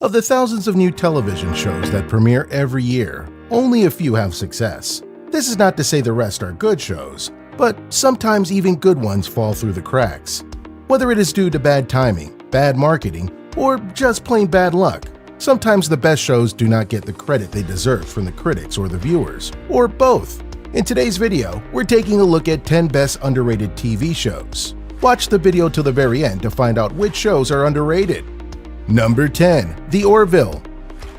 Of the thousands of new television shows that premiere every year, only a few have success. This is not to say the rest are good shows, but sometimes even good ones fall through the cracks. Whether it is due to bad timing, bad marketing, or just plain bad luck, sometimes the best shows do not get the credit they deserve from the critics or the viewers, or both. In today's video, we're taking a look at 10 best underrated TV shows. Watch the video till the very end to find out which shows are underrated. Number 10. The Orville.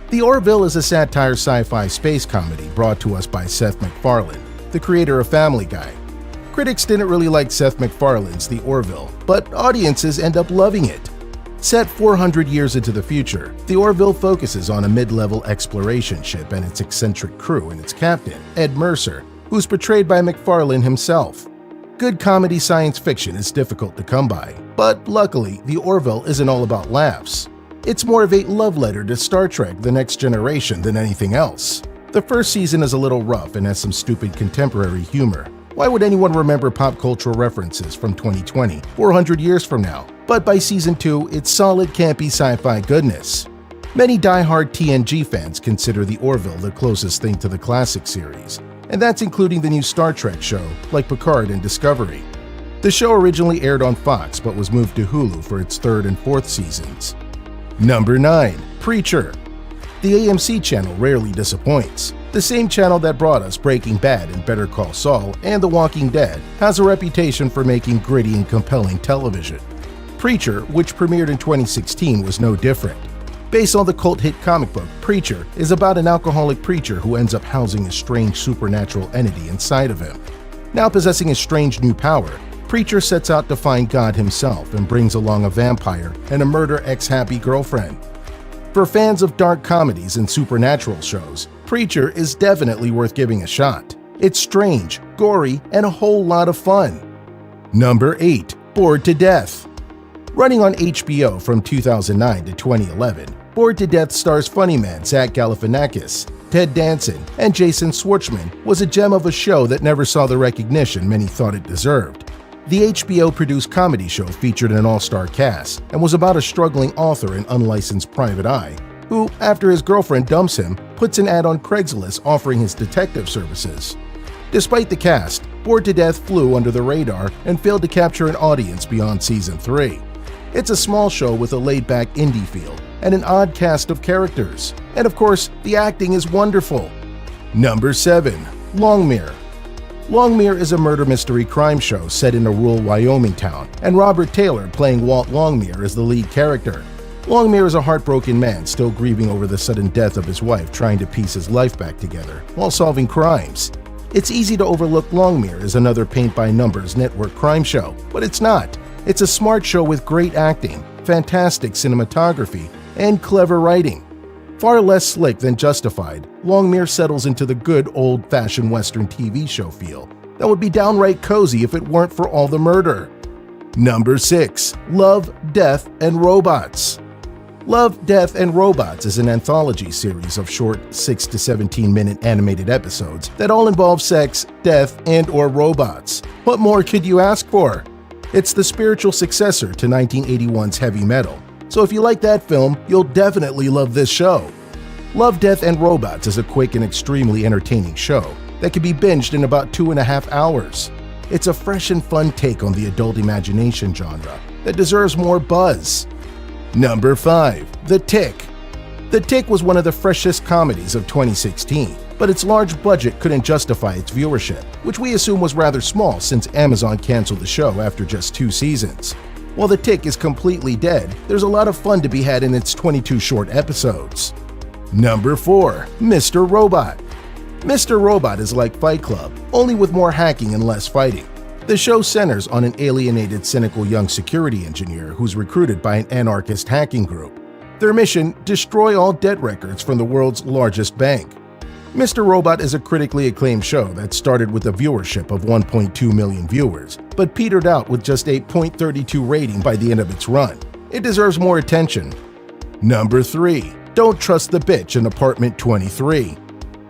The Orville is a satire sci-fi space comedy brought to us by Seth MacFarlane, the creator of Family Guy. Critics didn't really like Seth MacFarlane's The Orville, but audiences end up loving it. Set 400 years into the future, The Orville focuses on a mid-level exploration ship and its eccentric crew and its captain, Ed Mercer, who's portrayed by MacFarlane himself. Good comedy science fiction is difficult to come by, but luckily, The Orville isn't all about laughs. It's more of a love letter to Star Trek: The Next Generation than anything else. The first season is a little rough and has some stupid contemporary humor. Why would anyone remember pop cultural references from 2020, 400 years from now? But by season 2, it's solid campy sci-fi goodness. Many die-hard TNG fans consider The Orville the closest thing to the classic series, and that's including the new Star Trek show like Picard and Discovery. The show originally aired on Fox but was moved to Hulu for its 3rd and 4th seasons. Number 9. Preacher. The AMC channel rarely disappoints. The same channel that brought us Breaking Bad and Better Call Saul and The Walking Dead has a reputation for making gritty and compelling television. Preacher, which premiered in 2016, was no different. Based on the cult hit comic book, Preacher is about an alcoholic preacher who ends up housing a strange supernatural entity inside of him. Now possessing a strange new power, Preacher sets out to find God himself and brings along a vampire and a murder ex-happy girlfriend. For fans of dark comedies and supernatural shows, Preacher is definitely worth giving a shot. It's strange, gory, and a whole lot of fun. Number 8. Bored to Death. Running on HBO from 2009 to 2011, Bored to Death stars funny man Zach Galifianakis, Ted Danson, and Jason Schwartzman was a gem of a show that never saw the recognition many thought it deserved. The HBO-produced comedy show featured an all-star cast and was about a struggling author and unlicensed private eye who, after his girlfriend dumps him, puts an ad on Craigslist offering his detective services. Despite the cast, Bored to Death flew under the radar and failed to capture an audience beyond Season 3. It's a small show with a laid-back indie feel and an odd cast of characters. And of course, the acting is wonderful. Number 7. Longmire. Longmire is a murder mystery crime show set in a rural Wyoming town, and Robert Taylor playing Walt Longmire is the lead character. Longmire is a heartbroken man still grieving over the sudden death of his wife trying to piece his life back together while solving crimes. It's easy to overlook Longmire as another paint-by-numbers network crime show, but it's not. It's a smart show with great acting, fantastic cinematography, and clever writing. Far less slick than Justified, Longmire settles into the good old-fashioned Western TV show feel that would be downright cozy if it weren't for all the murder. Number 6. Love, Death, and Robots. Love, Death, and Robots is an anthology series of short 6 to 17-minute animated episodes that all involve sex, death, and/or robots. What more could you ask for? It's the spiritual successor to 1981's Heavy Metal. So if you like that film, you'll definitely love this show. Love, Death, and Robots is a quick and extremely entertaining show that can be binged in about 2.5 hours. It's a fresh and fun take on the adult imagination genre that deserves more buzz. Number 5. The Tick. The Tick was one of the freshest comedies of 2016, but its large budget couldn't justify its viewership, which we assume was rather small since Amazon canceled the show after just 2 seasons. While The Tick is completely dead, there's a lot of fun to be had in its 22 short episodes. Number 4. Mr. Robot. Mr. Robot is like Fight Club, only with more hacking and less fighting. The show centers on an alienated, cynical young security engineer who's recruited by an anarchist hacking group. Their mission: destroy all debt records from the world's largest bank. Mr. Robot is a critically acclaimed show that started with a viewership of 1.2 million viewers, but petered out with just a .32 rating by the end of its run. It deserves more attention. Number 3. Don't Trust the Bitch in Apartment 23.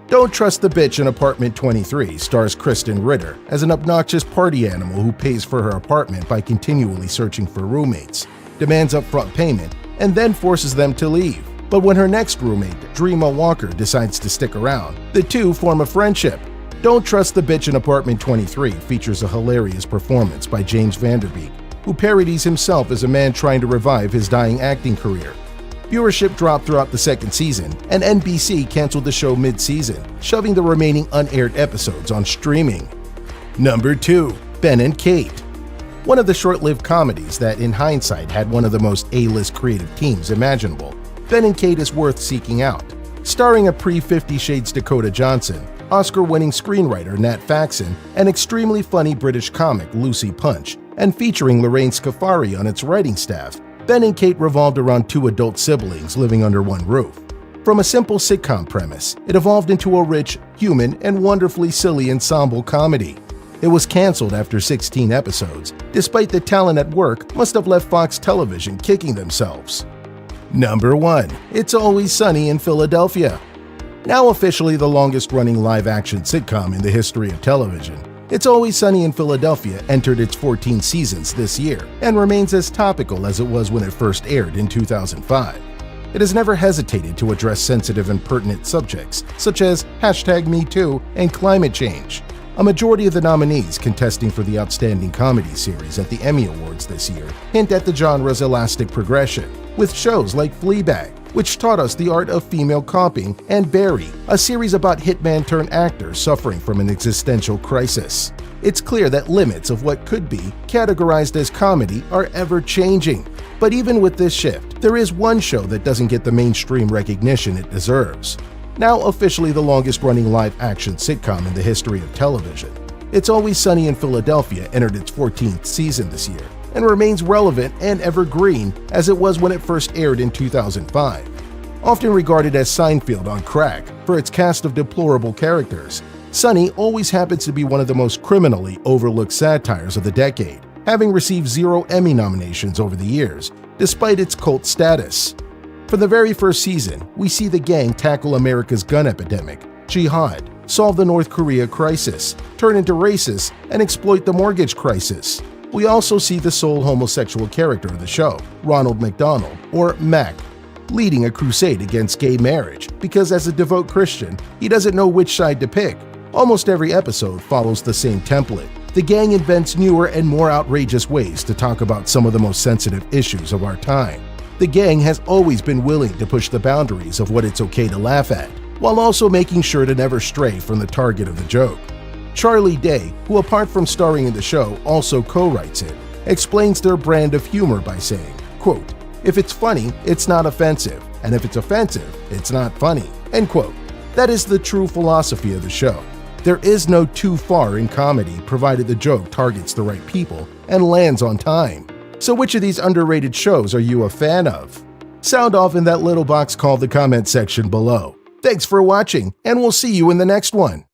Don't Trust the Bitch in Apartment 23 stars Kristen Ritter as an obnoxious party animal who pays for her apartment by continually searching for roommates, demands upfront payment, and then forces them to leave. But when her next roommate, Dreama Walker, decides to stick around, the two form a friendship. Don't Trust the Bitch in Apartment 23 features a hilarious performance by James Van Der Beek, who parodies himself as a man trying to revive his dying acting career. Viewership dropped throughout the second season, and NBC canceled the show mid-season, shoving the remaining unaired episodes on streaming. Number 2. Ben and Kate. One of the short-lived comedies that, in hindsight, had one of the most A-list creative teams imaginable, Ben and Kate is worth seeking out. Starring a pre-50 Shades Dakota Johnson, Oscar-winning screenwriter Nat Faxon, and extremely funny British comic Lucy Punch, and featuring Lorraine Scafari on its writing staff, Ben and Kate revolved around two adult siblings living under one roof. From a simple sitcom premise, it evolved into a rich, human, and wonderfully silly ensemble comedy. It was canceled after 16 episodes, despite the talent at work must have left Fox Television kicking themselves. Number 1. It's Always Sunny in Philadelphia. Now officially the longest-running live-action sitcom in the history of television, It's Always Sunny in Philadelphia entered its 14 seasons this year and remains as topical as it was when it first aired in 2005. It has never hesitated to address sensitive and pertinent subjects such as #MeToo and climate change. A majority of the nominees contesting for the Outstanding Comedy Series at the Emmy Awards this year hint at the genre's elastic progression, with shows like Fleabag, which taught us the art of female copying, and Barry, a series about hitman-turned-actor suffering from an existential crisis. It's clear that limits of what could be categorized as comedy are ever-changing. But even with this shift, there is one show that doesn't get the mainstream recognition it deserves. Now officially the longest-running live-action sitcom in the history of television, It's Always Sunny in Philadelphia entered its 14th season this year and remains relevant and evergreen as it was when it first aired in 2005. Often regarded as Seinfeld on crack for its cast of deplorable characters, Sunny always happens to be one of the most criminally overlooked satires of the decade, having received 0 Emmy nominations over the years, despite its cult status. From the very first season, we see the gang tackle America's gun epidemic, jihad, solve the North Korea crisis, turn into racists, and exploit the mortgage crisis. We also see the sole homosexual character of the show, Ronald McDonald, or Mac, leading a crusade against gay marriage because as a devout Christian, he doesn't know which side to pick. Almost every episode follows the same template. The gang invents newer and more outrageous ways to talk about some of the most sensitive issues of our time. The gang has always been willing to push the boundaries of what it's okay to laugh at, while also making sure to never stray from the target of the joke. Charlie Day, who apart from starring in the show also co-writes it, explains their brand of humor by saying, quote, "If it's funny, it's not offensive, and if it's offensive, it's not funny," end quote. That is the true philosophy of the show. There is no too far in comedy provided the joke targets the right people and lands on time. So which of these underrated shows are you a fan of? Sound off in that little box called the comment section below. Thanks for watching, and we'll see you in the next one.